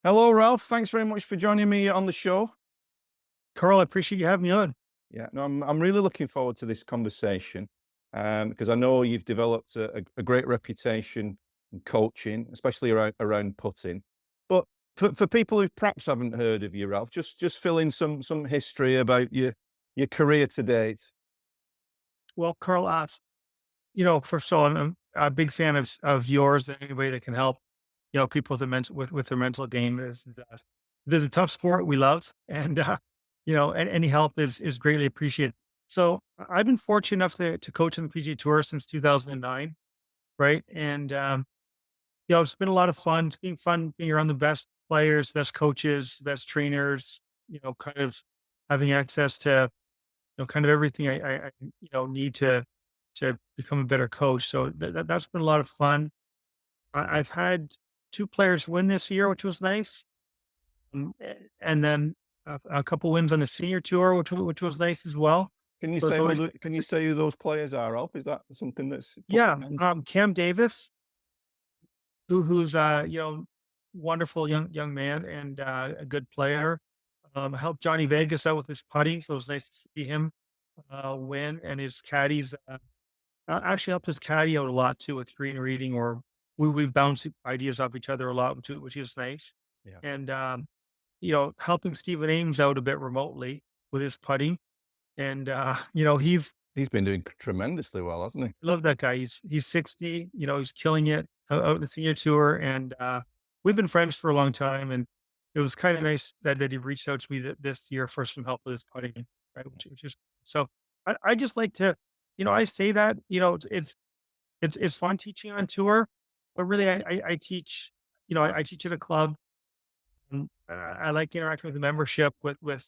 Hello, Ralph. Thanks very much for joining me on the show. Karl, I appreciate you having me on. Yeah, no, I'm really looking forward to this conversation because I know you've developed a great reputation in coaching, especially around putting. But for people who perhaps haven't heard of you, Ralph, just fill in some history about your career to date. Well, Karl, first of all, I'm a big fan of yours and anybody that can help, people with with their mental game this is a tough sport we love. And, and any help is greatly appreciated. So I've been fortunate enough to coach on the PGA Tour since 2009. Right. And, it's been a lot of fun. It's been fun being around the best players, best coaches, best trainers, kind of having access to kind of everything I need to become a better coach. So that's been a lot of fun. I've had 2 players win this year, which was nice, and then a couple wins on the senior tour, which was nice as well. So it's always Can you say who those players are, Ralph? Is that something that's put to yeah, mind? Cam Davis, who's wonderful young man and a good player. Helped Johnny Vegas out with his putting, so it was nice to see him win, and his caddies actually helped his caddy out a lot too with screen reading, or we've bounced ideas off each other a lot, which is nice. Yeah, And helping Stephen Ames out a bit remotely with his putting. And he's he's been doing tremendously well, hasn't he? love that guy. He's 60. He's killing it out the senior tour, and we've been friends for a long time. And it was kind of nice that he reached out to me this year for some help with his putting, right? Which is so. I just like to, I say that it's fun teaching on tour, but really I teach, I teach at a club, and I like interacting with the membership with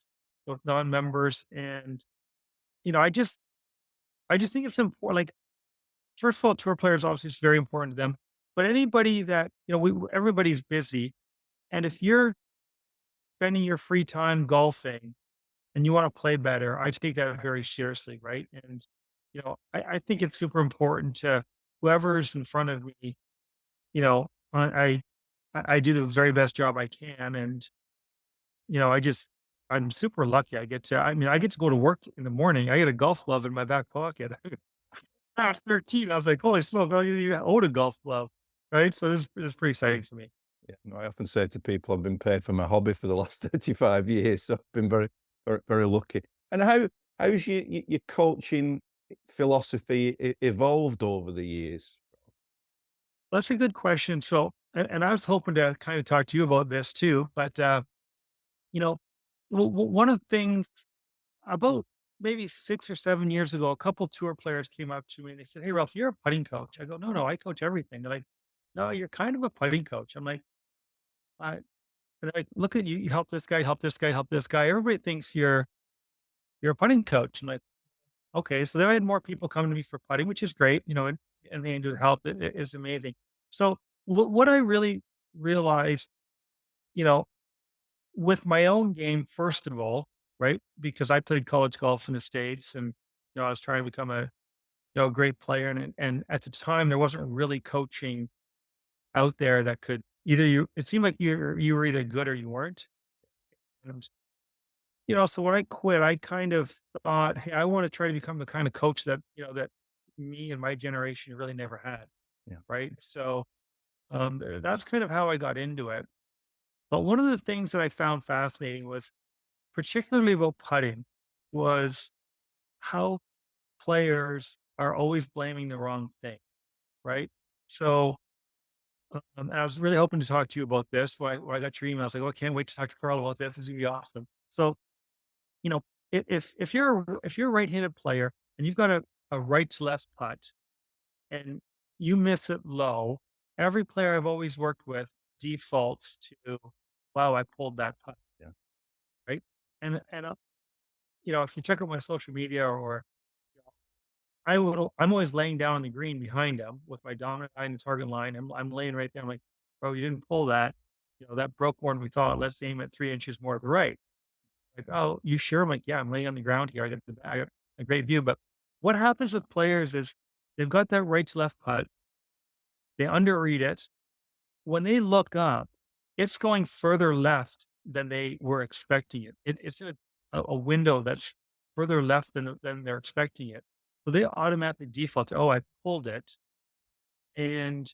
non-members, and you know, I just I just think it's important. Like, first of all, tour players obviously it's very important to them, but anybody that everybody's busy, and if you're spending your free time golfing and you want to play better, I take that very seriously, right? And I think it's super important to whoever's in front of me. You know, I do the very best job I can, and I'm super lucky. I get to go to work in the morning. I get a golf glove in my back pocket. At 13, I was like, holy smoke! Oh, you own a golf glove, right? So this is pretty exciting to me. Yeah, no, I often say to people, I've been paid for my hobby for the last 35 years, so I've been very lucky. And how's your coaching philosophy evolved over the years? That's a good question. So, and I was hoping to kind of talk to you about this too, but you know, one of the things about maybe 6 or 7 years ago, a couple tour players came up to me and they said, "Hey, Ralph, you're a putting coach." I go, "No, no, I coach everything." They're like, "No, you're kind of a putting coach." I'm like, "I." And they're like, "Look at you! You help this guy, help this guy, help this guy. Everybody thinks you're a putting coach." I'm like, "Okay." So then I had more people coming to me for putting, which is great, and they do help. It is amazing. So what I really realized, you know, with my own game, first of all, right? Because I played college golf in the States, and I was trying to become a great player, and at the time there wasn't really coaching out there that could either you. It seemed like you were either good or you weren't. And so when I quit, I kind of thought, hey, I want to try to become the kind of coach that that me and my generation really never had, Yeah. right? So that's kind of how I got into it. But one of the things that I found fascinating was particularly about putting, was how players are always blaming the wrong thing, right? So, I was really hoping to talk to you about this. When I got your email, I was like, "Oh, I can't wait to talk to Karl about this. This is gonna be awesome." So, you know, if you're a right-handed player and you've got a right to left putt and you miss it low, every player I've always worked with defaults to, "Wow, I pulled that putt," Yeah. right? And if you check out my social media, or I'm always laying down on the green behind him with my dominant eye in the target line. I'm laying right there. I'm like, "Bro, you didn't pull that. That broke more than we thought. Let's aim at 3 inches more to the right." Like, "Oh, you sure?" I'm like, "Yeah, I'm laying on the ground here. I got a great view." But what happens with players is they've got that right to left putt. They underread it. When they look up, it's going further left than they were expecting it. It's a window that's further left than they're expecting it. So they automatically default to, oh, I pulled it. And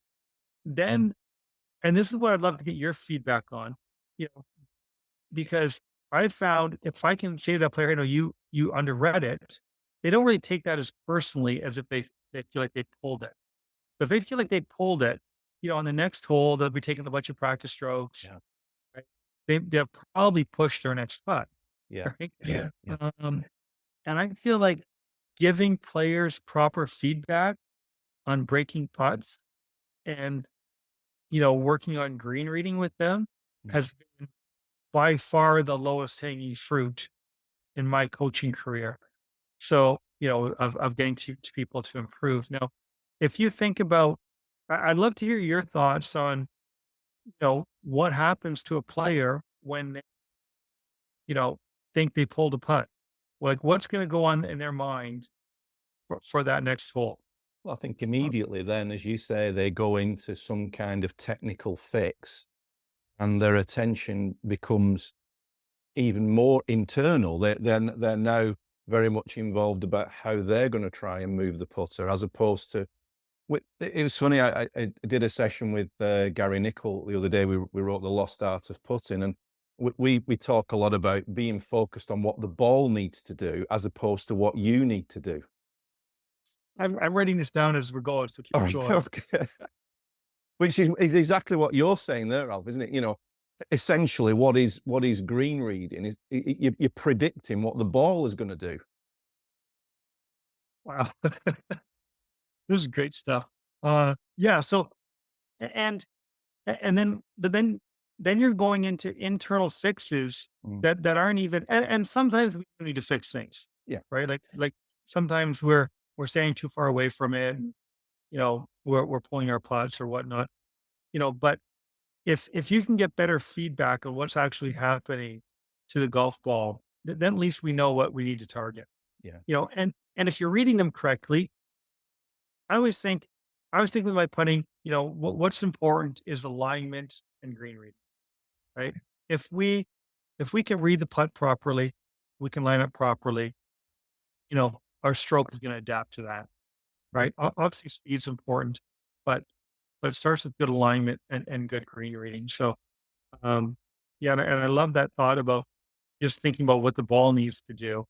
then, and this is what I'd love to get your feedback on, you know, because I found if I can say to that player, you underread it, they don't really take that as personally as if they feel like they pulled it. But if they feel like they pulled it, on the next hole, they'll be taking a bunch of practice strokes, Yeah. right? They'll probably push their next putt, Yeah. right? Yeah. Yeah. Um, and I feel like giving players proper feedback on breaking putts and, working on green reading with them Mm. has been by far the lowest hanging fruit in my coaching career. So, of getting to people to improve. Now, if you think about, I'd love to hear your thoughts on, what happens to a player when they, you know, think they pulled a putt? Like, what's going to go on in their mind for that next hole? Well, I think immediately then, as you say, they go into some kind of technical fix and their attention becomes even more internal. They're now very much involved about how they're going to try and move the putter, as opposed to. It was funny. I did a session with Gary Nicol the other day. We wrote the Lost Art of Putting, and we talk a lot about being focused on what the ball needs to do, as opposed to what you need to do. I'm writing this down as we're going, so keep All right, going. okay. Which is exactly what you're saying there, Ralph, isn't it? Essentially, what is green reading is you're predicting what the ball is going to do. Wow. This is great stuff. Yeah. So, and but then you're going into internal fixes Mm. that aren't even, and sometimes we need to fix things, Yeah. right? Like sometimes we're staying too far away from it. And, we're pulling our putts or whatnot. But if you can get better feedback on what's actually happening to the golf ball, then at least we know what we need to target. Yeah. And if you're reading them correctly, I always think I was thinking about putting, what's important is alignment and green reading, right? If we if we can read the putt properly, we can line up properly, our stroke is going to adapt to that, right? Obviously speed's important, but it starts with good alignment and good green reading. So um yeah, and I love that thought about just thinking about what the ball needs to do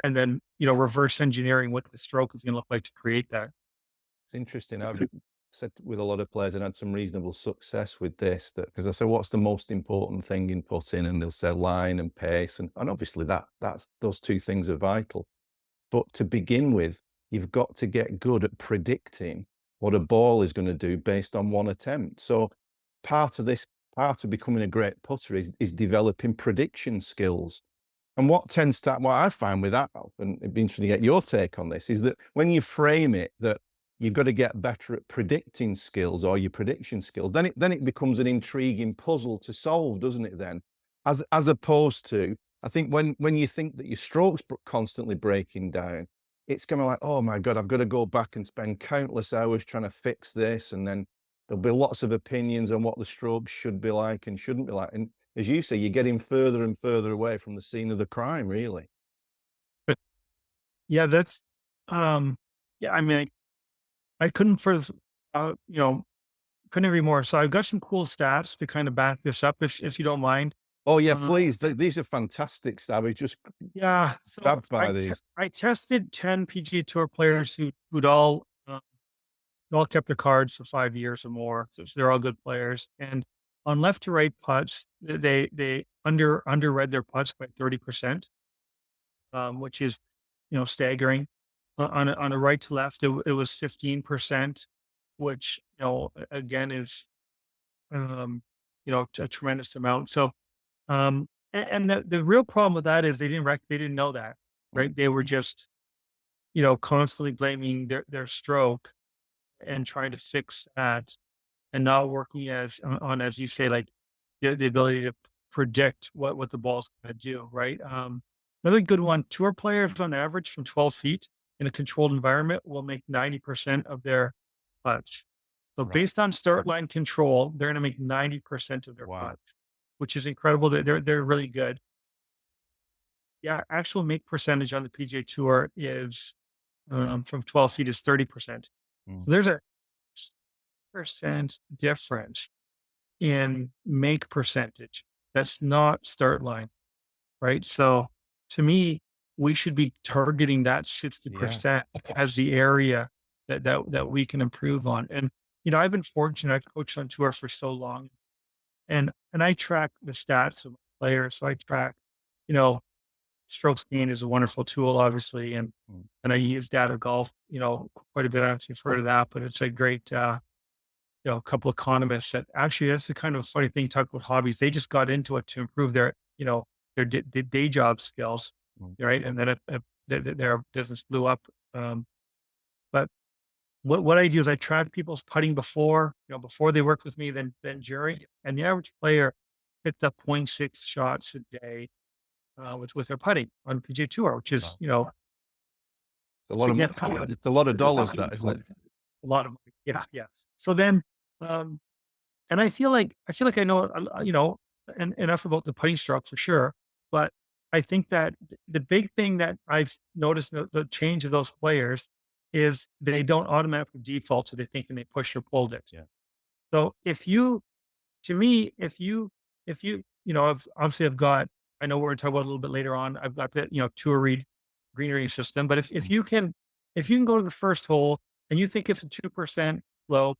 and then, reverse engineering what the stroke is going to look like to create that. It's interesting. I've said with a lot of players and had some reasonable success with this, that because I say, what's the most important thing in putting? And they'll say line and pace. And obviously that's those two things are vital. But to begin with, you've got to get good at predicting what a ball is going to do based on one attempt. So part of this, part of becoming a great putter is developing prediction skills. And what I find with that, Alf, and it'd be interesting to get your take on this, is that when you frame it that you've got to get better at predicting skills or your prediction skills, then it becomes an intriguing puzzle to solve, doesn't it then? As opposed to, I think when you think that your stroke's constantly breaking down, it's kind of like, oh my God, I've got to go back and spend countless hours trying to fix this. And then there'll be lots of opinions on what the stroke should be like and shouldn't be like. And as you say, you're getting further and further away from the scene of the crime, really. But yeah, that's yeah, I mean, I couldn't couldn't agree more. So I've got some cool stats to kind of back this up if you don't mind. Oh, yeah, Uh, please. These are fantastic, Stab. We just yeah. So grabbed by these. I tested 10 PGA Tour players who'd all kept their cards for 5 years or more. So they're all good players. And on left to right putts, they underread their putts by 30%, which is, staggering. On a right to left, it was 15%, which, again is, a tremendous amount. So, and the real problem with that is they didn't know that, Mm. right? They were just, constantly blaming their stroke and trying to fix that and not working as you say, like the ability to predict what the ball's going to do, right? Another good one: tour players on average from 12 feet in a controlled environment will make 90% of their putts. So Right. based on start line control, they're going to make 90% of their Wow. putts, which is incredible. They're really good. Yeah, actual make percentage on the PGA Tour is from 12 feet is 30%. Mm. There's a percent difference in make percentage. That's not start line, right? So to me, we should be targeting that Yeah. 60% as the area that we can improve on. And I've been fortunate. I've coached on tour for so long, and I track the stats of my players. So I track, you know, strokes gained is a wonderful tool, obviously, Mm. and I use data golf, quite a bit. I don't know if you've heard of that, but it's a great a couple of economists that actually that's the kind of funny thing. Talk about hobbies. They just got into it to improve their day job skills, Mm. right? And then their business blew up. Um, but what I do is I track people's putting before they work with me, then during, and the average player hits up point 0.6 shots a day with their putting on PGA Tour, which is Wow. It's a lot of significant. it's a lot of dollars, that, isn't it? A lot of money. Yeah, yeah. So then, um, and I feel like I know, enough about the putting stroke for sure. But I think that the big thing that I've noticed the change of those players is they don't automatically default to the thinking they push or pulled it. Yeah. So to me, I've got, I know we're going to talk about it a little bit later on. I've got the, Tor Reed greenery system, but if Mm. you can go to the first hole and you think it's a 2% low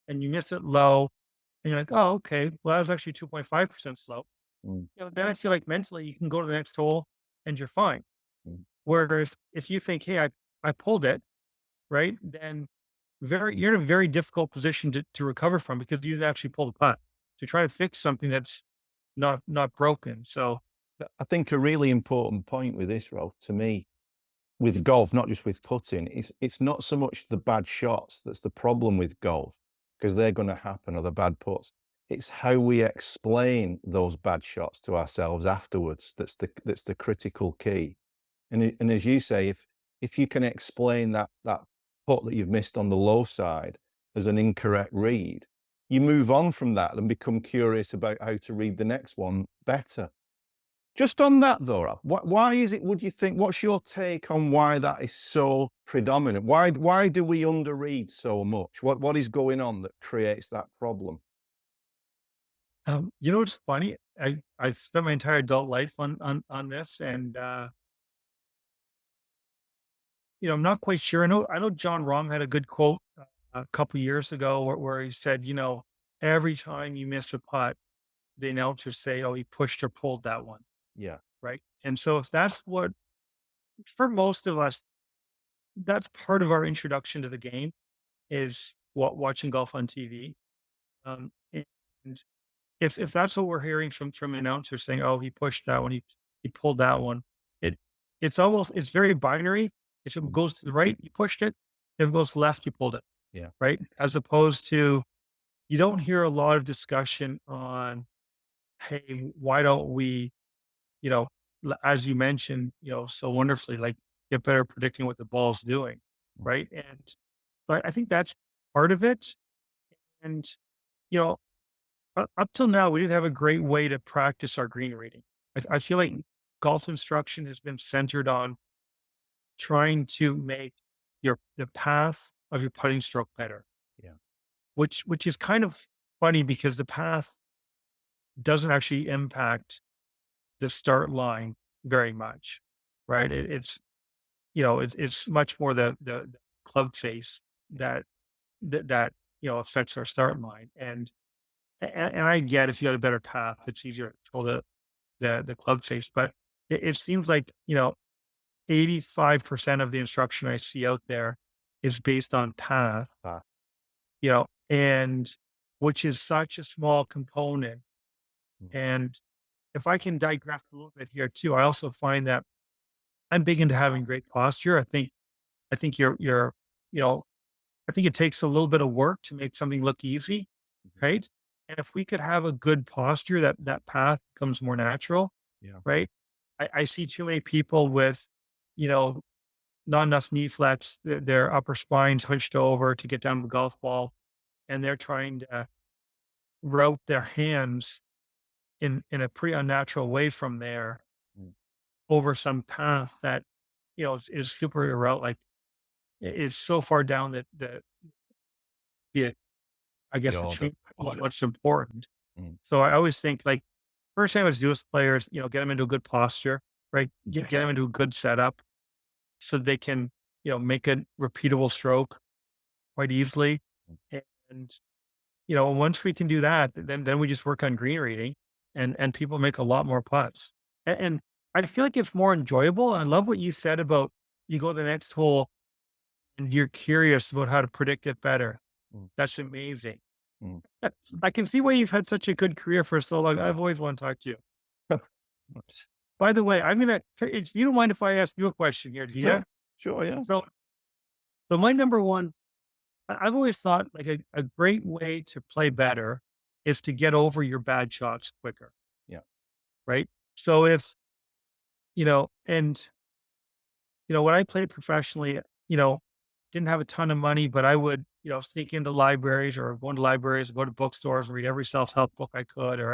and you miss it low and you're like, oh, okay, well, that was actually 2.5% slope. Mm. Then I feel like mentally you can go to the next hole and you're fine. Mm. Whereas if you think, hey, I pulled it, right, then you're in a very difficult position to recover from because you actually pulled a putt to try to fix something that's not broken. So I think a really important point with this, Rob, to me, with golf, not just with putting, it's not so much the bad shots that's the problem with golf, because they're going to happen, or the bad putts. It's how we explain those bad shots to ourselves afterwards that's the critical key. And as you say, if you can explain that putt that you've missed on the low side as an incorrect read, you move on from that and become curious about how to read the next one better. Just on that though, Ralph, why is it, would you think, what's your take on why that is so predominant? Why do we underread so much? What is going on that creates that problem? what's funny? I spent my entire adult life on this, and I'm not quite sure. I know John Rahm had a good quote a couple years ago where he said, every time you miss a putt, the announcers say, "Oh, he pushed or pulled that one," Yeah. right? And so if that's what for most of us, that's part of our introduction to the game is watching golf on TV. And if that's what we're hearing from announcers saying, "Oh, he pushed that one, he pulled that one," it it's very binary. If it Mm. goes to the right, you pushed it. If it goes left, you pulled it, Yeah. right? As opposed to you don't hear a lot of discussion on, hey, why don't we, you know, as you mentioned, so wonderfully, like get better at predicting what the ball's doing, Mm. right? And so I think that's part of it. And you know, up till now, we didn't have a great way to practice our green reading. I feel like golf instruction has been centered on trying to make the path of your putting stroke better, Yeah. which is kind of funny because the path doesn't actually impact the start line very much, right? It's much more the club face that affects our start line, and I get if you got a better path, it's easier to control the club face, but it seems like 85% of the instruction I see out there is based on path, Ah. and which is such a small component. Mm. And if I can digress a little bit here too, I also find that I'm big into having great posture. I think you know, I think it takes a little bit of work to make something look easy, Mhm. right? And if we could have a good posture, that path becomes more natural, Yeah. right? I see too many people with, you know, not enough knee flex, their upper spine's hunched over to get down the golf ball. and they're trying to route their hands in a pretty unnatural way from there Mm. over some path that, is super route, like, is so far down that the I The guess the order. chain what's important. Mm. So I always think, like, first thing I would do with players, get them into a good posture, right? Get them into a good setup so they can, make a repeatable stroke quite easily. And, once we can do that, then we just work on green reading, and people make a lot more putts. And I feel like it's more enjoyable. I love what you said about you go to the next hole and you're curious about how to predict it better. Mm. That's amazing. Mm. Uh, I can see why you've had such a good career for so long. I've always wanted to talk to you. Nice. By the way, I'm gonna if you don't mind if I ask you a question here, do Sure. you? Sure. Yeah. So my number one, I've always thought like a great way to play better is to get over your bad shots quicker, Yeah. right? So if, and when I played professionally, didn't have a ton of money, but I would, sneak into libraries or go into libraries, go to bookstores and read every self-help book I could or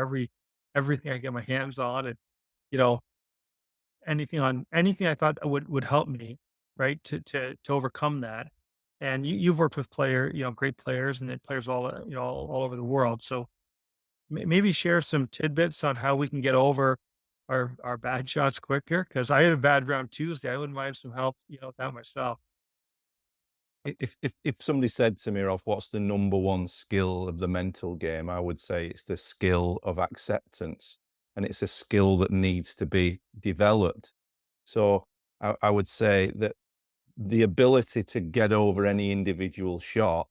everything I get my hands on. And, you know, anything I thought would help me, right, to overcome that. And you've worked with great players and then players all over the world. So maybe share some tidbits on how we can get over our bad shots quicker. Because I had a bad round Tuesday. I wouldn't mind some help, with that myself. If somebody said to me, "Rolf, what's the number one skill of the mental game?" I would say it's the skill of acceptance, and it's a skill that needs to be developed. So I would say that the ability to get over any individual shot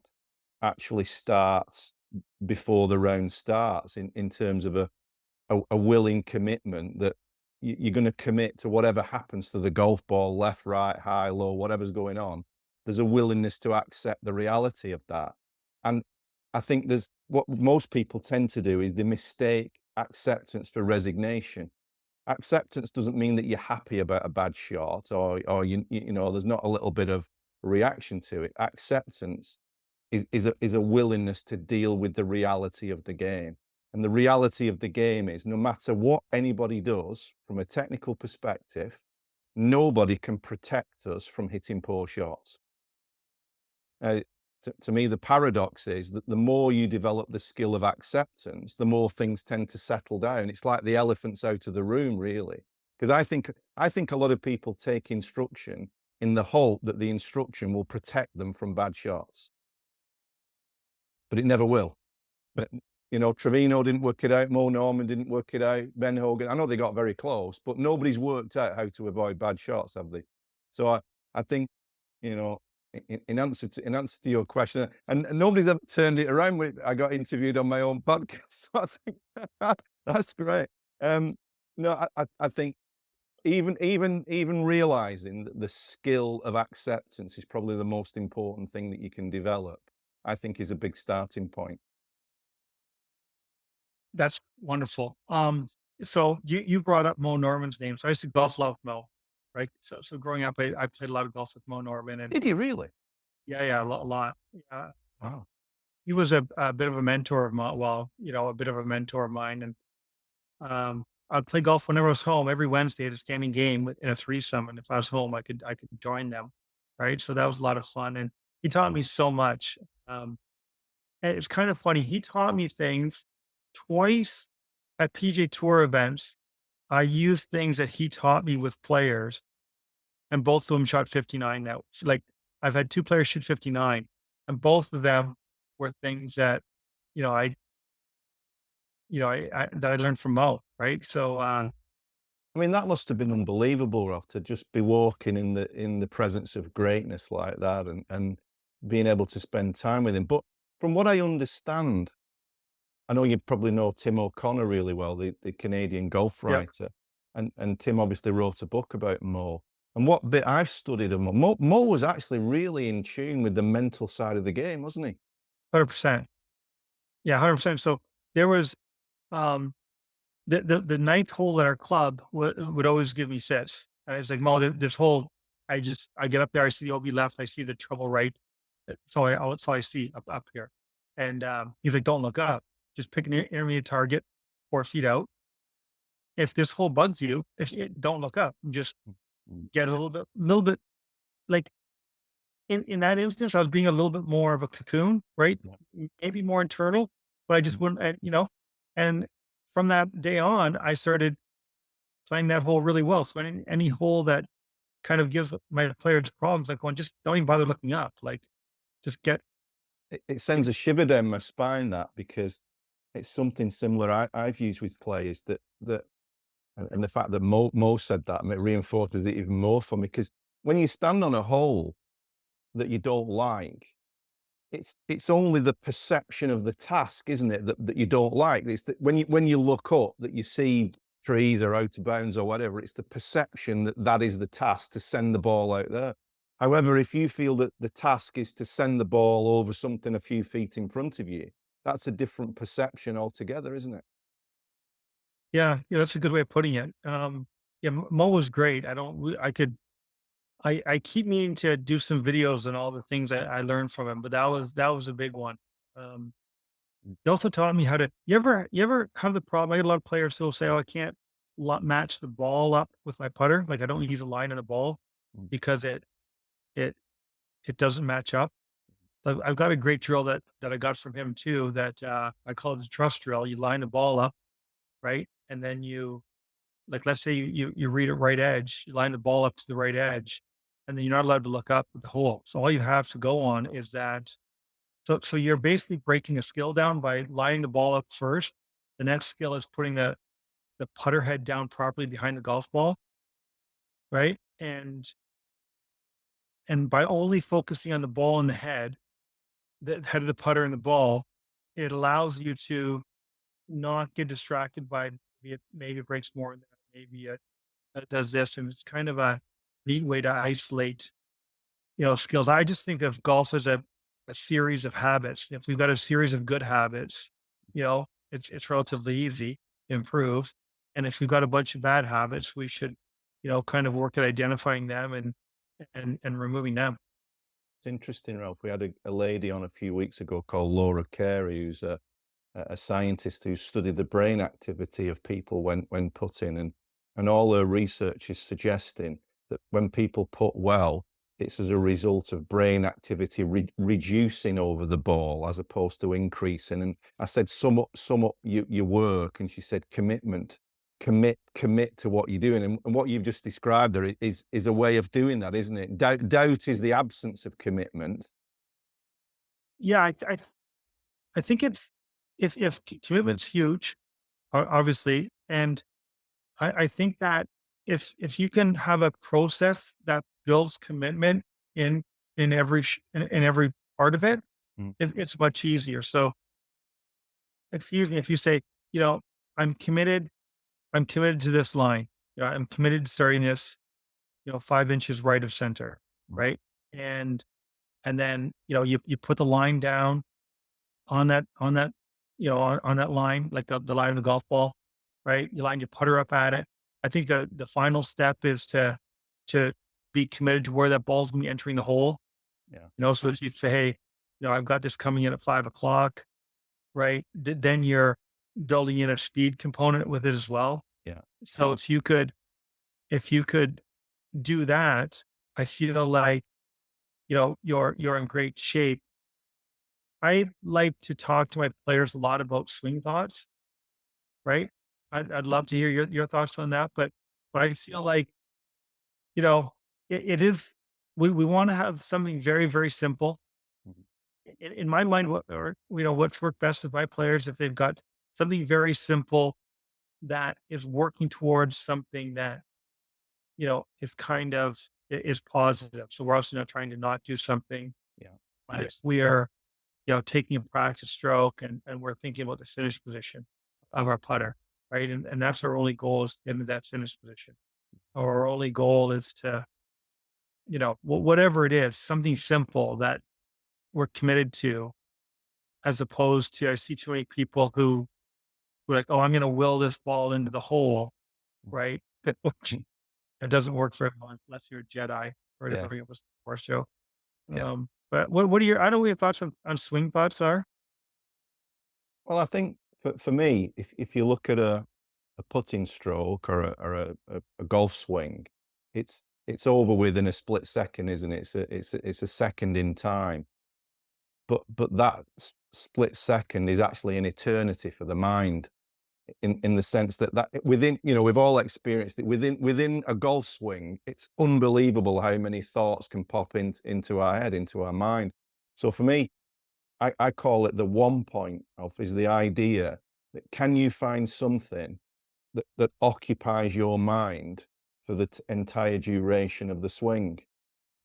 actually starts before the round starts in terms of a willing commitment that you're going to commit to whatever happens to the golf ball, left, right, high, low, whatever's going on. There's a willingness to accept the reality of that. And I think there's what most people tend to do is they mistake acceptance for resignation. Acceptance doesn't mean that you're happy about a bad shot or there's not a little bit of reaction to it. Acceptance is a willingness to deal with the reality of the game. And the reality of the game is no matter what anybody does from a technical perspective, nobody can protect us from hitting poor shots. Uh, to me, the paradox is that the more you develop the skill of acceptance, the more things tend to settle down. It's like the elephant's out of the room, really. Because I think a lot of people take instruction in the hope that the instruction will protect them from bad shots, but it never will. But, Trevino didn't work it out, Mo Norman didn't work it out, Ben Hogan. I know they got very close, but nobody's worked out how to avoid bad shots, have they? So I think, you know, in answer to your question, and nobody's ever turned it around when I got interviewed on my own podcast. So I think that's great. No, I think even realizing that the skill of acceptance is probably the most important thing that you can develop, I think is a big starting point. That's wonderful. So you brought up Mo Norman's name. So I used to golf love Mo, right? So growing up, I played a lot of golf with Mo Norman, and Did you really? yeah, yeah, a lot. Yeah, Wow. he was a bit of a mentor of mine. Well, a bit of a mentor of mine, and I'd play golf whenever I was home. Every Wednesday at a standing game in a threesome, and if I was home, I could join them, right? So that was a lot of fun, and he taught me so much. Um, and it's kind of funny. He taught me things twice at PGA Tour events. I used things that he taught me with players, and both of them shot 59 now. So, like, I've had 2 players shoot 59, and both of them were things that, you know, I that I learned from Mo, right? So, I mean, that must have been unbelievable, Rob, to just be walking in the presence of greatness like that and being able to spend time with him. But from what I understand, I know you probably know Tim O'Connor really well, the Canadian golf yep, writer, and Tim obviously wrote a book about Mo. And what bit I've studied of Mo was actually really in tune with the mental side of the game, wasn't he? 100%. Yeah, 100%. So there was, um, the ninth hole at our club would always give me sits. And it's like, Mo, this hole, I get up there, I see the OB left, I see the trouble right. That's all I see up here. And he's like, "Don't look up. Just pick an intermediate target, 4 feet out. If this hole bugs you, don't look up. Just Mm, get a little bit like in that instance, I was being a little bit more of a cocoon, right? yeah, Maybe more internal, but I just mm. wouldn't, and from that day on, I started playing that hole really well. So any hole that kind of gives my players problems, like going, just don't even bother looking up. Like just It get sends a shiver down my spine that because it's something similar I've used with players that and the fact that Mo said that it reinforces it even more for me because when you stand on a hole that you don't like, it's only the perception of the task, isn't it, that you don't like? It's that when you look up that you see trees or out of bounds or whatever, it's the perception that that is the task to send the ball out there. However, if you feel that the task is to send the ball over something a few feet in front of you, that's a different perception altogether, isn't it? Yeah, yeah, that's a good way of putting it. Yeah, Mo was great. I don't, I could, I keep meaning to do some videos and all the things I learned from him, but that was a big one. Um, Mm, he also taught me how to. You ever have the problem? I get a lot of players who will say, "Oh, I can't match the ball up with my putter. Like I don't use a line on the ball mm, because it it doesn't match up." I've got a great drill that I got from him too. That I call it the trust drill. You line the ball up, right, and then you like, let's say you read it right edge, you line the ball up to the right edge, and then you're not allowed to look up at the hole. So all you have to go on is that. So you're basically breaking a skill down by lining the ball up first. The next skill is putting the putter head down properly behind the golf ball, right? And by only focusing on the ball and the head of the putter and the ball, it allows you to not get distracted by maybe it breaks more than that, maybe it does this, and it's kind of a neat way to isolate, skills. I just think of golf as a series of habits. If we've got a series of good habits, it's relatively easy to improve. And if we've got a bunch of bad habits, we should, kind of work at identifying them and removing them. it's interesting, Ralph. We had a lady on a few weeks ago called Laura Carey, who's a scientist who studied the brain activity of people when putting, and all her research is suggesting that when people put well, it's as a result of brain activity reducing over the ball as opposed to increasing. And I said, sum up your work, and she said, commitment. Commit to what you're doing, and what you've just described there is a way of doing that, isn't it? Doubt is the absence of commitment. Yeah, I think it's if commitment's huge, obviously, and I think that if you can have a process that builds commitment in in every part of it, Mm, it's much easier. So, excuse me, if you say, you know, I'm committed, I'm committed to this line. I'm committed to starting this, 5 inches right of center, mm, right? And and then you put the line down on that on that line, like the line of the golf ball, right? You line your putter up at it. I think the final step is to be committed to where that ball's gonna be entering the hole. yeah, So as you say, hey, I've got this coming in at 5 o'clock, right? Then you're building in a speed component with it as well. yeah. So if you could do that, I feel like you're in great shape. I like to talk to my players a lot about swing thoughts, right? I'd love to hear your thoughts on that, but I feel like, you know, it is we want to have something very, very simple. Mhm. In my mind, what's worked best with my players if they've got something very simple that is working towards something that, is kind of is positive. So we're also not trying to not do something, Yeah. but we are, taking a practice stroke and we're thinking about the finish position of our putter, right? And that's our only goal is to get into that finish position. Our only goal is to, whatever it is, something simple that we're committed to, as opposed to I see too many people who are like, oh, I'm going to will this ball into the hole, right? Which Mm, it doesn't work for everyone unless you're a Jedi or to yeah. bring up a sports show. Yeah. But what are your I don't know what your thoughts on swing thoughts are. Well, I think for me, if you look at a putting stroke or a golf swing, it's over within a split second, isn't it? It's a second in time. But that split second is actually an eternity for the mind in the sense that within, we've all experienced it within a golf swing. It's unbelievable how many thoughts can pop into our head, into our mind. So for me, I call it the one point of is the idea that can you find something that occupies your mind for the entire duration of the swing?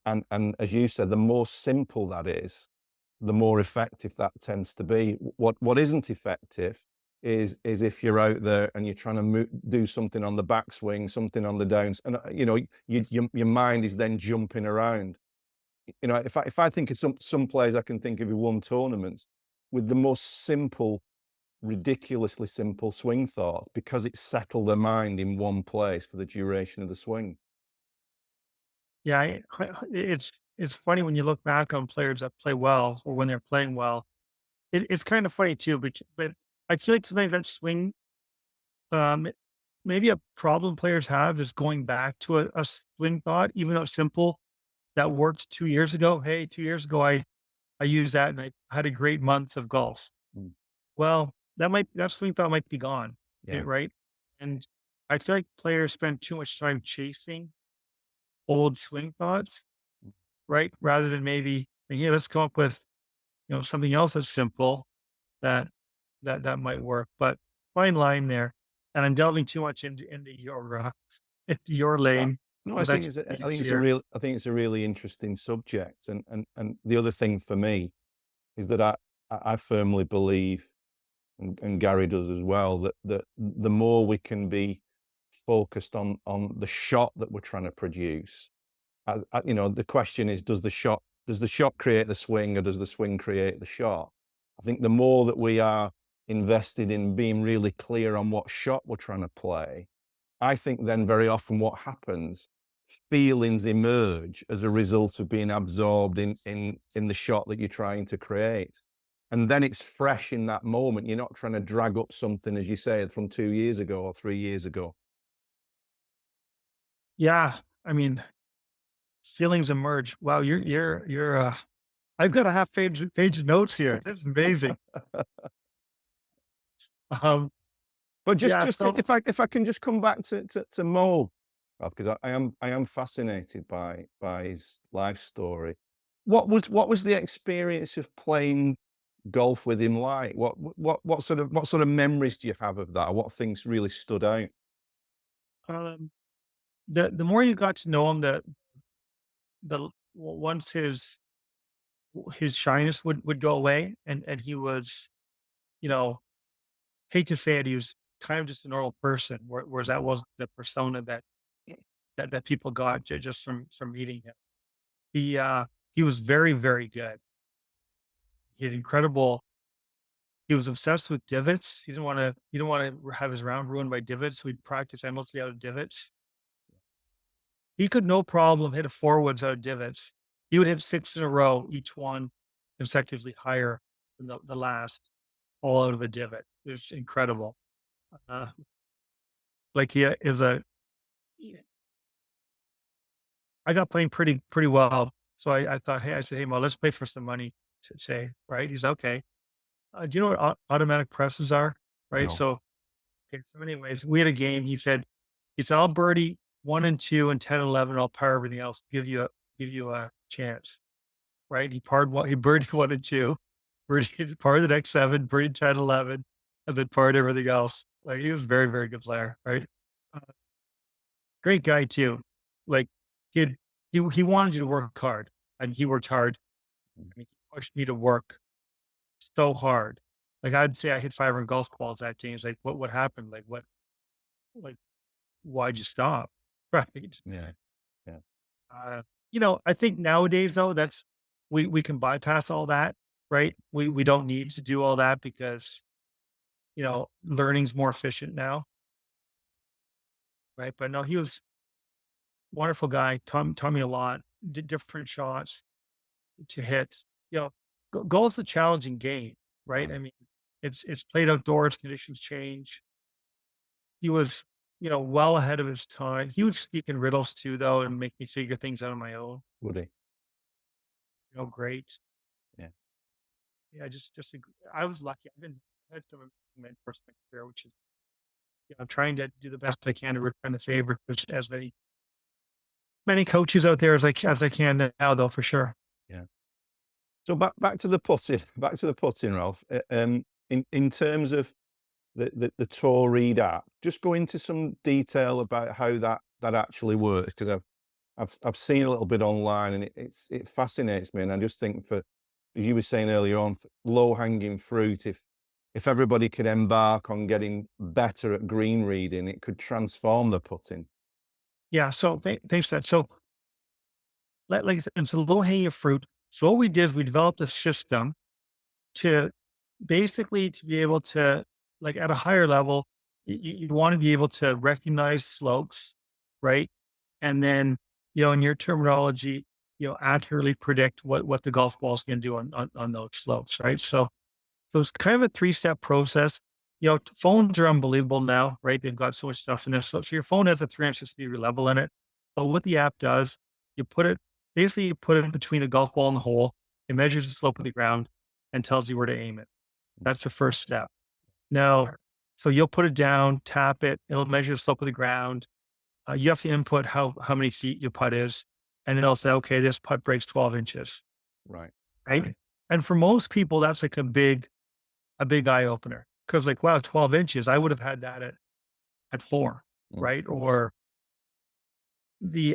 And as you said, the more simple that is, the more effective that tends to be. What isn't effective is if you're out there and you're trying to do something on the backswing, something on the downs, and your mind is then jumping around. If I think of some players I can think of who won tournaments with the most simple, ridiculously simple swing thought because it settled their mind in one place for the duration of the swing. Yeah, it's funny when you look back on players that play well or when they're playing well. It's kind of funny too, but I feel like sometimes that swing, um, maybe a problem players have is going back to a swing thought, even though it's simple, that worked 2 years ago. Hey, 2 years ago, I used that and I had a great month of golf. Mm. Well, that swing thought might be gone, Yeah. right? And I feel like players spend too much time chasing old swing thoughts, right? Rather than maybe, yeah, let's come up with something else that's simple that that might work. But fine line there. And I'm delving too much into your into your Uh, lane. no, I Well, think that's I think it's a here. really interesting subject, and the other thing for me is that I firmly believe, and Gary does as well, that the more we can be focused on the shot that we're trying to produce, the question is, does the shot create the swing, or does the swing create the shot? I think the more that we are invested in being really clear on what shot we're trying to play, I think then very often what happens, feelings emerge as a result of being absorbed in the shot that you're trying to create. And then it's fresh in that moment. You're not trying to drag up something, as you say, from 2 years ago or 3 years ago. Yeah, I mean, feelings emerge. Wow, you're. I've got a half page of notes here. That's amazing. Um, But just yeah. just So if I can just come back to Mo, because I am fascinated by his life story. What was the experience of playing golf with him like? What sort of memories do you have of that? Or what things really stood out? um, the more you got to know him, once his shyness would go away, and he was, you know, hate to say it, he was kind of just a normal person, whereas that wasn't the persona that people got just from meeting him. He was very, very good. He had incredible he was obsessed with divots. He didn't wanna have his round ruined by divots, so he'd practice endlessly out of divots. He could no problem hit a 4 woods out of divots. He would hit 6 in a row, each one consecutively higher than the last, all out of a divot. It was incredible. Uh, like he is a I got playing pretty well. So I thought, hey, I said, hey, Mo, let's play for some money. To say, right? He's okay. Do you know what automatic presses are? Right. No. So, okay. So, anyways, we had a game. He said, I'll birdie 1 and 2 and 10 11. I'll par everything else. Give you a chance. Right. He birdied 1 and 2, birdied par the next 7, birdied 10 11, and then parred everything else. Like he was a very, very good player. Right. Uh, Great guy too. Like he'd, he wanted you to work hard, and he worked hard. Mm. I mean, he pushed me to work so hard. Like, I'd say I hit 500 golf balls that day. He's like, "What happened? Like, why'd you stop?" Right? Yeah. Yeah. Uh, I think nowadays, though, that's we can bypass all that, right? We don't need to do all that because, learning's more efficient now, right? But no, he was a wonderful guy, taught me a lot, did different shots to hit. Golf's a challenging game, right? Right. I mean, It's played outdoors, conditions change. He was, well ahead of his time. He was speaking riddles too, though, and make me figure things out on my own. Woody. Great. Yeah. Yeah, I was lucky. I had some mentors in my career, which is, I'm trying to do the best I can to return the favor, which as many coaches out there as I can now, though, for sure. Yeah. So back to the putting, Ralph. In terms of the Tor Reed app, just go into some detail about how that actually works, because I've seen a little bit online, and it fascinates me, and I just think, for, as you were saying earlier on, low hanging fruit, if everybody could embark on getting better at green reading, it could transform the putting. Yeah. So thanks for that. So, like I said, it's a low hanging fruit. So what we did is we developed a system to basically to be able to, like, at a higher level, you want to be able to recognize slopes, right? And then, in your terminology, accurately predict what the golf ball is going to do on those slopes, right? So it's kind of a three-step process. Phones are unbelievable now, right? They've got so much stuff in there. So your phone has a 360-degree level in it. But what the app does, you put it basically you put it between a golf ball and the hole. It measures the slope of the ground and tells you where to aim it. That's the first step. Now, so you'll put it down, tap it. It'll measure the slope of the ground. You have to input how many feet your putt is, and it'll say, okay, this putt breaks 12 inches, Right. right? And for most people, that's like a big eye opener, because, like, wow, 12 inches, I would have had that at 4, Mm. right? Or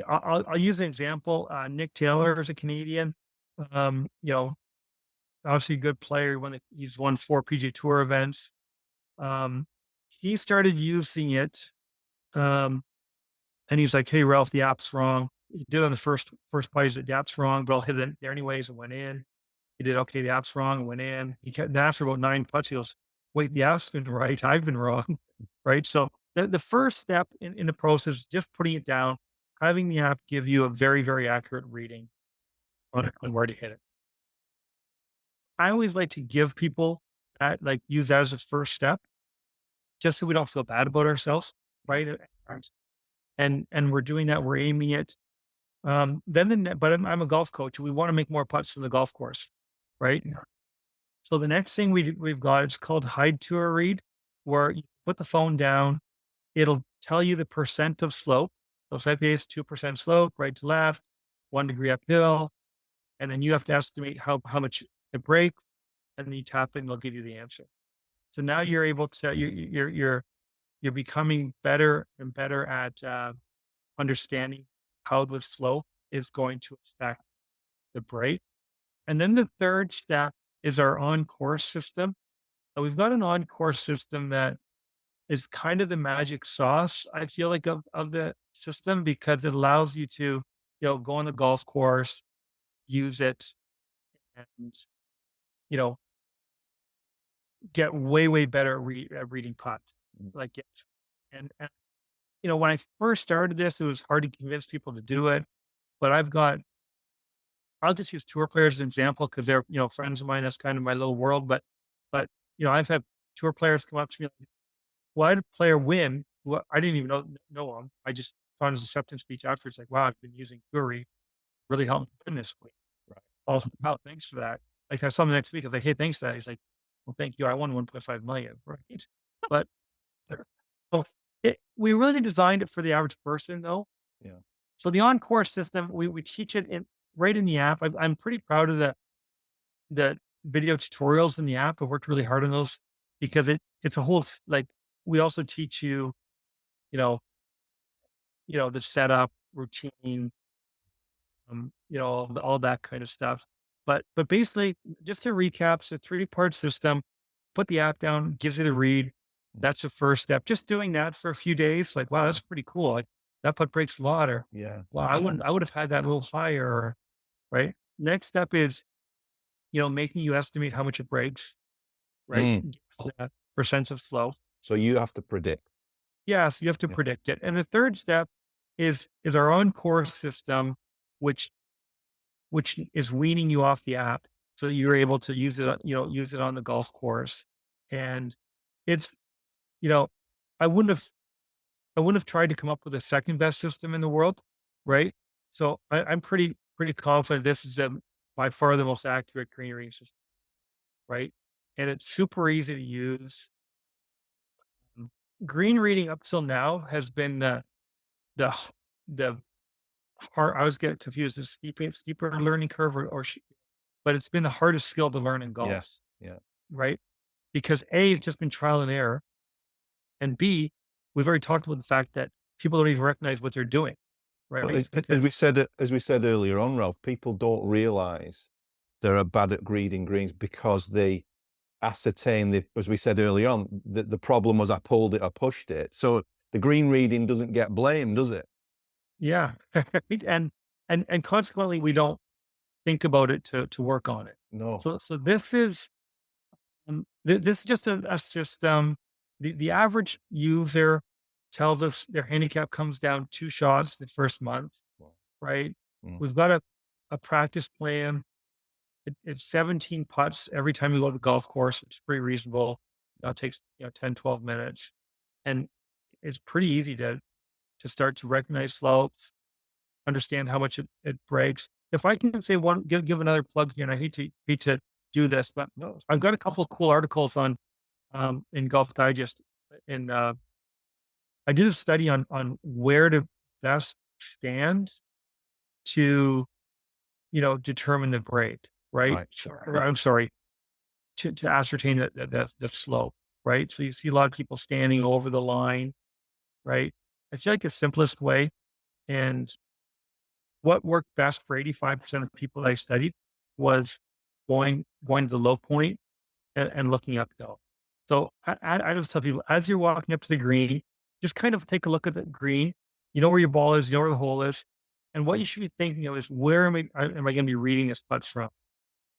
I'll use an example. Nick Taylor is a Canadian, um, you know, obviously a good player. He's won 4 PGA Tour events. Um, he started using it, um, and he's like, "Hey, Ralph, the app's wrong." He did it on the first play. He's like, "The app's wrong," but I'll hit it there anyways, and went in. He did, "Okay, the app's wrong," and went in. He kept after about 9 putts, he goes, "Wait, the app's been right. I've been wrong." Right? So the first step in the process is just putting it down, having the app give you a very, very accurate reading on where to hit it. I always like to give people that, like, use that as a first step, just so we don't feel bad about ourselves, right? And we're doing that. We're aiming it. But I'm a golf coach. We want to make more putts in the golf course, right? So the next thing we've got, it's called Hide Tour Read, where you put the phone down. It'll tell you the percent of slope. So say it's 2% slope, right to left, 1 degree uphill, and then you have to estimate how much it breaks, and then you tap it, and they'll give you the answer. So now you're able to you're becoming better and better at understanding how the slope is going to affect the break. And then the third step is our on-course system. So we've got an on-course system that is kind of the magic sauce, I feel like, of the system, because it allows you to, go on the golf course, use it, and, you know, get way, way better at reading putts. Mm. Like, it. And, when I first started this, it was hard to convince people to do it. But I'll just use tour players as an example, because they're, friends of mine. That's kind of my little world. But, I've had tour players come up to me like, "Why did a player win?" Well, I didn't even know him. I just found his acceptance speech after. It's like, "Wow, I've been using Fury, really helped me win this week." Right. Awesome. Wow, thanks for that. Like, I saw him the next week. I was like, "Hey, thanks for that." He's like, "Well, thank you. I won 1.5 million." Right. But so we really designed it for the average person, though. Yeah. So the on-course system, we teach it right in the app. I'm pretty proud of the video tutorials in the app. I worked really hard on those, because it's a whole like, we also teach you, you know, the setup routine, all that kind of stuff. But basically, just to recap, it's a 3-part system. Put the app down, gives it a read. That's the first step. Just doing that for a few days, like, wow, that's pretty cool. Like, that putt breaks a lot, or Yeah. wow, I would have had that a little higher, right? Next step is, making you estimate how much it breaks, right? Mm. That percent of slow. So you have to predict. Yes, you have to Yeah. predict it. And the third step is our own course system, which is weaning you off the app, so that you're able to use it, use it on the golf course. And it's, you know, I wouldn't have I wouldn't have tried to come up with a second best system in the world, right? So I'm pretty confident this is by far the most accurate green reading system, right? And it's super easy to use. Mm. Green reading up till now has been the h- the hard. I was getting confused. The steeper learning curve, but it's been the hardest skill to learn in golf, Yes. Yeah. right? Because A, it's just been trial and error, and B, we've already talked about the fact that people don't even recognize what they're doing, But right? as Because we said earlier on, Ralph, people don't realize they're bad at reading greens because they ascertain the, as we said early on, that the problem was I pulled it, I pushed it. So the green reading doesn't get blamed, does it? yeah, right, and consequently, we don't think about it to work on it. No. So this is this is just us just the average user tells us their handicap comes down 2 shots the first month, Well, right? mm, We've got a practice plan. It's 17 putts every time you go to the golf course. It's pretty reasonable. It takes 10, 12 minutes, and it's pretty easy to start to recognize slopes, understand how much it breaks. If I can say one, give another plug here, and I hate to do this, but no, I've got a couple of cool articles on in Golf Digest. In I did a study on where to best stand to determine the grade, right? right. Or, I'm sorry, to ascertain the slope, right? So you see a lot of people standing over the line, right? I feel like the simplest way, and what worked best for 85% of the people I studied was going to the low point and looking uphill. So I just tell people, as you're walking up to the green, just kind of take a look at the green. You know where your ball is, you know where the hole is, and what you should be thinking of is where am I going to be reading this putt from?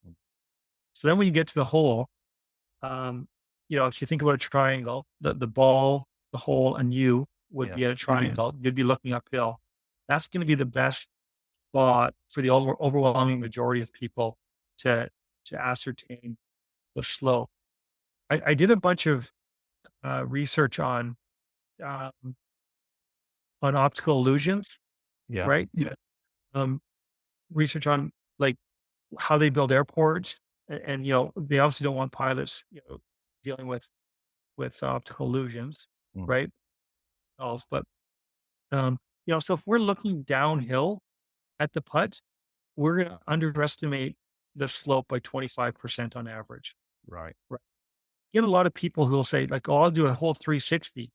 Mm, So then when you get to the hole, um, if you think about a triangle, the ball, the hole, and you would yeah. be at a triangle. You'd be looking uphill. That's going to be the best spot for the overwhelming majority of people to ascertain the slope. I did a bunch of research um, on optical illusions, Yeah. right? Yeah. Um, Research on like how they build airports, and they obviously don't want pilots, dealing with optical illusions, Mm, right? But so if we're looking downhill at the putt, we're going to underestimate the slope by 25% on average. right. Right. Get a lot of people who will say like, "Oh, I'll do a whole 360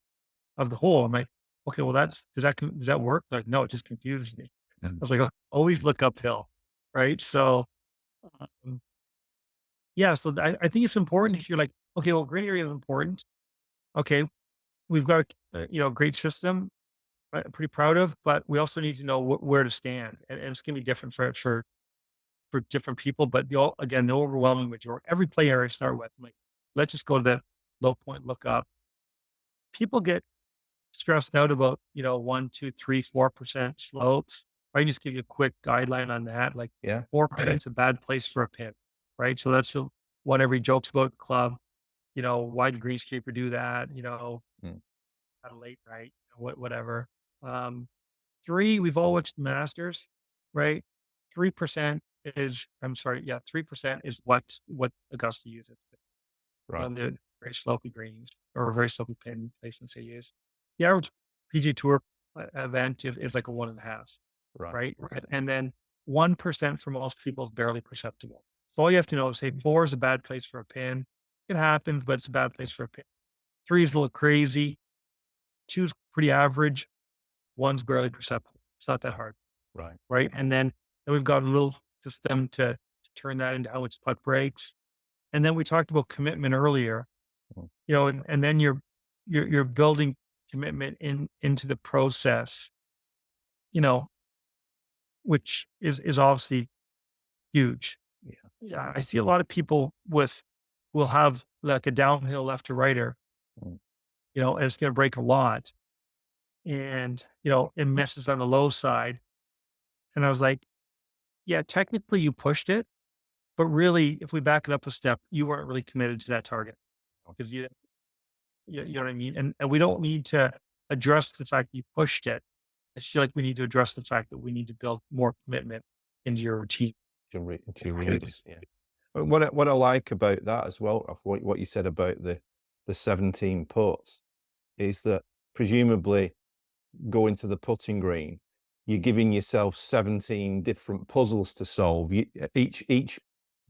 of the hole." I'm like, "Okay, well, does that work?" Like, no, it just confuses me. I was like, always look uphill, right? So, um, yeah, so I think it's important if you're like, okay, well, gray area is important. Okay, we've got a great system, I'm pretty proud of, but we also need to know where to stand, and it's going to be different for different people. But again, the overwhelming majority, every player I start with, I'm like, let's just go to the low point, look up. People get stressed out about, 1, 2, 3, 4% slopes. I just give you a quick guideline on that. Like Yeah. 4% is a bad place for a pin, right? So that's what every joke's about at the club. Why did greenskeeper do that? Mm, At a late night, whatever. Um, 3, we've all watched the Masters, right? 3% I'm sorry, yeah, 3% is what Augusta uses. right. The very slopey greens or very slopey pin placements they use. The average PGA Tour event is like a 1.5, Right. right? Right. And then 1% for most people is barely perceptible. So all you have to know is, say, 4 is a bad place for a pin. It happens, but it's a bad place for a pin. 3 is a little crazy. 2 is pretty average. 1's barely perceptible. It's not that hard, Right. right? And then we've got a little system to turn that into how much putt breaks. And then we talked about commitment earlier, Mm, and then you're building commitment into the process, you know, which is obviously huge. yeah. Yeah, I see a lot of people will have like a downhill left to righter, Mm, and it's going to break a lot, and it misses on the low side. And I was like, yeah, technically you pushed it, but really, if we back it up a step, you weren't really committed to that target. because you know what I mean? And we don't need to address the fact you pushed it. I feel like we need to address the fact that we need to build more commitment into your routine. To readers, yeah. But what I like about that as well, of what you said about the 17 putts, is that presumably going to the putting green, you're giving yourself 17 different puzzles to solve. Each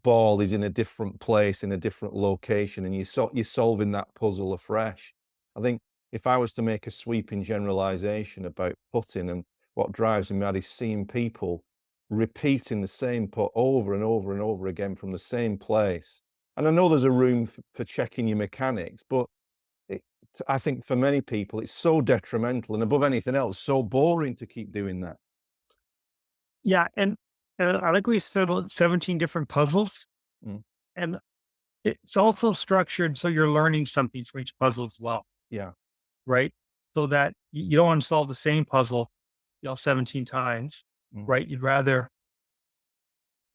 ball is in a different place, in a different location, and you're solving that puzzle afresh. I think if I was to make a sweeping generalization about putting, and what drives me mad is seeing people repeating the same putt over and over and over again from the same place. And I know there's a room for checking your mechanics, but it, I think for many people, it's so detrimental and above anything else, so boring to keep doing that. Yeah, and I like what you said about 17 different puzzles, Mm. and it's also structured so you're learning something from each puzzle as well, Yeah. right? So that you don't want to solve the same puzzle, 17 times, Mm. right? You'd rather,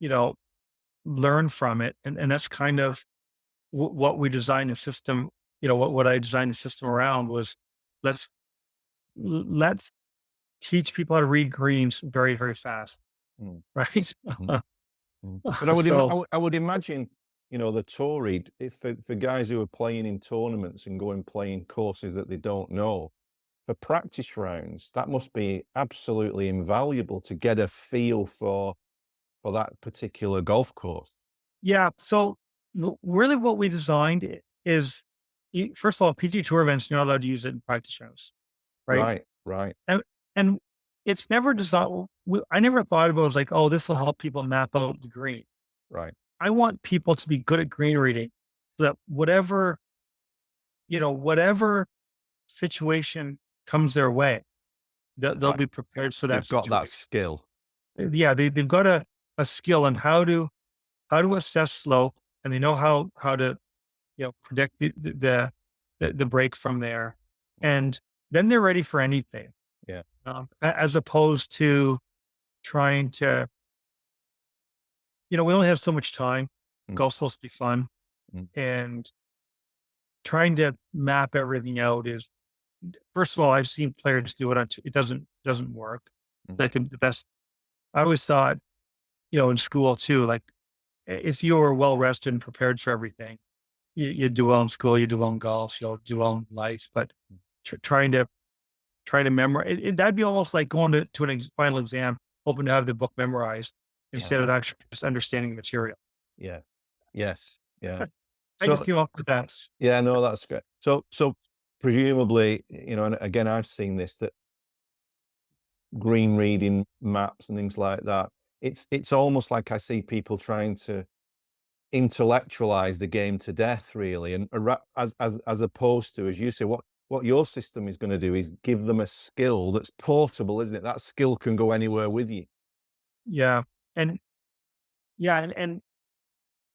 you know, learn from it, and that's kind of what we designed the system. What I designed the system around was let's let's teach people how to read greens very very fast, Mm. right? Mm. Mm. But I would So I would imagine, the Tor Reed, if for guys who are playing in tournaments and going playing courses that they don't know, for practice rounds, that must be absolutely invaluable to get a feel for that particular golf course. yeah, so really what we designed is first of all, PGA Tour events you're not allowed to use it in practice rounds, right? Right, right, And and it's never designed. I never thought about it as like, oh, this will help people map out the green. right, I want people to be good at green reading so that whatever situation comes their way, they'll right. be prepared for that They've got that situation. skill. Yeah, they've got a skill on how to assess slope, and they know how to predict the break from there, and then they're ready for anything. Yeah. As opposed to trying to, we only have so much time. Mm, Golf's supposed to be fun, mm, and trying to map everything out is, first of all, I've seen players do it. It doesn't work. mm. Like the best. I always thought, in school too, like if you were well rested and prepared for everything, you do well in school, you do well in golf, you'll do well in life. But trying to memorize that'd be almost like going to an final exam, hoping to have the book memorized Yeah, instead of actually just understanding the material. yeah. Yes, yeah. I just So came up with that. yeah, no, that's great. So presumably, and again, I've seen this, that green reading maps and things like that, it's almost like I see people trying to intellectualize the game to death, really, and as opposed to, as you say, what your system is gonna do is give them a skill that's portable, isn't it? That skill can go anywhere with you. Yeah, and yeah, and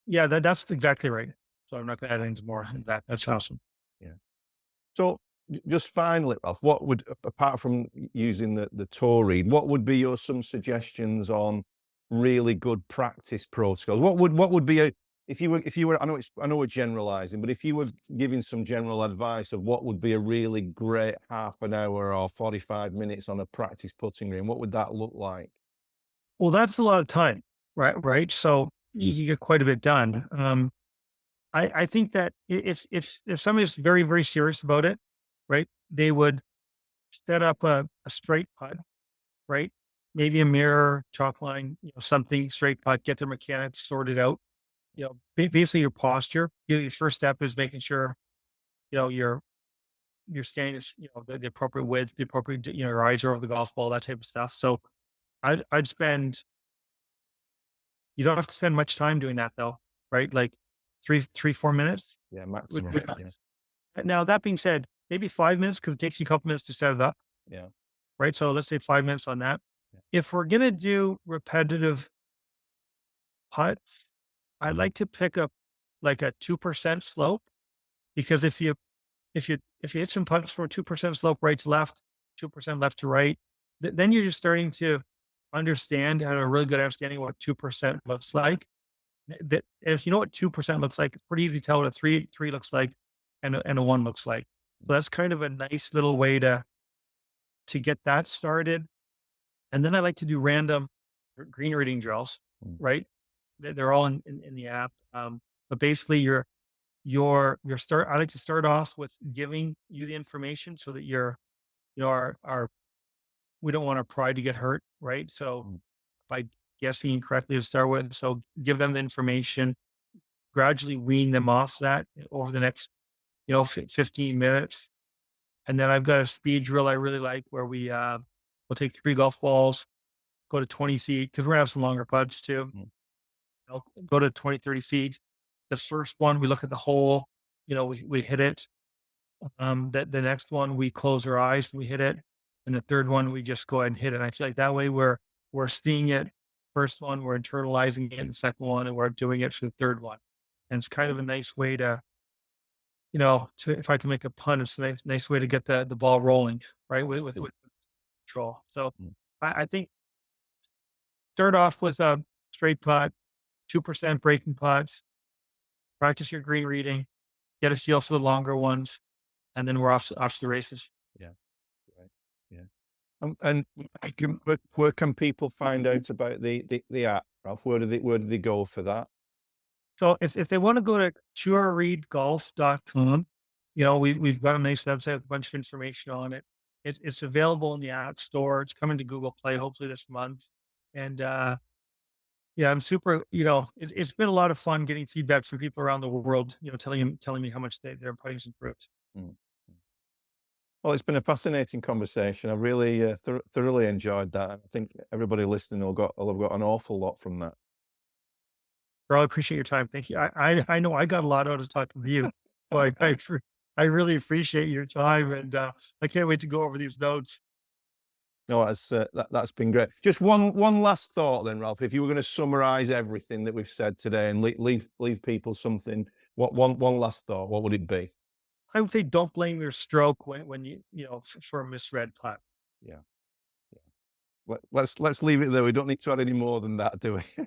yeah, that's exactly right. So I'm not going to add anything more than that. That's awesome. Yeah. So, just finally, Ralph, what would, apart from using the Tor Reed, what would be your some suggestions on really good practice protocols? What would be a, if you were, I know we're generalizing, but if you were giving some general advice of what would be a really great half an hour or 45 minutes on a practice putting green, what would that look like? Well, that's a lot of time, right? Right. So you get quite a bit done. I think that if somebody's very very serious about it, right, they would set up a straight putt, right? Maybe a mirror, chalk line, something straight putt. Get their mechanics sorted out. Basically your posture. Your first step is making sure your standing is the appropriate width, the appropriate your eyes are over the golf ball, that type of stuff. So I'd spend. You don't have to spend much time doing that though, right? Like 4 minutes. Yeah, Would, maximum. would, Yeah, now that being said, maybe 5 minutes because it takes you a couple minutes to set it up, yeah, right? So let's say 5 minutes on that. yeah. If we're gonna do repetitive putts, I'd Mhm. like to pick up like a 2% slope because if you hit some putts from a 2% slope right to left, 2% left to right, then you're just starting to understand, have a really good understanding of what 2% looks like. That if you know what 2% looks like, it's pretty easy to tell what a three looks like. and a one looks like. So that's kind of a nice little way to get that started. And then I like to do random green reading drills, Mm, right? They're all in the app. But basically your start I like to start off with giving you the information so that our we don't want our pride to get hurt, right? So mm, by guessing correctly to start with, so give them the information, gradually wean them off that over the next, 15 minutes. And then I've got a speed drill I really like where we'll take 3 golf balls, go to 20 feet because we're gonna have some longer putts too. mm, Go to 20, 30 feet. The first one, we look at the hole, we hit it. The next one, we close our eyes, we hit it. And the third one, we just go ahead and hit it. And I feel like that way we're seeing it. First one, we're internalizing it, and the second one, and we're doing it for the third one. And it's kind of a nice way to if I can make a pun, it's a nice way to get the ball rolling, right? With control. So mm. I think start off with a straight putt, 2% breaking putts, practice your green reading, get a feel for the longer ones, and then we're off to the races. Yeah, right. Yeah. And where can people find out about the app, Ralph? Where do they go for that? So if they want to go to purereadgolf.com, we've got a nice website with a bunch of information on it. It's available in the App Store. It's coming to Google Play hopefully this month. And yeah, I'm super. It's been a lot of fun getting feedback from people around the world. Telling me how much their playing's improved. Mm. Well, it's been a fascinating conversation. I really thoroughly enjoyed that. I think everybody listening will have got an awful lot from that. Bro, I appreciate your time. Thank you. I know I got a lot out of talking to you. But I really appreciate your time, and I can't wait to go over these notes. No, that's been great. Just one last thought then, Ralph. If you were going to summarize everything that we've said today and leave people something, what one last thought, what would it be? I would say don't blame your stroke when for a misread putt. Yeah, yeah. Let's leave it there. We don't need to add any more than that, do we?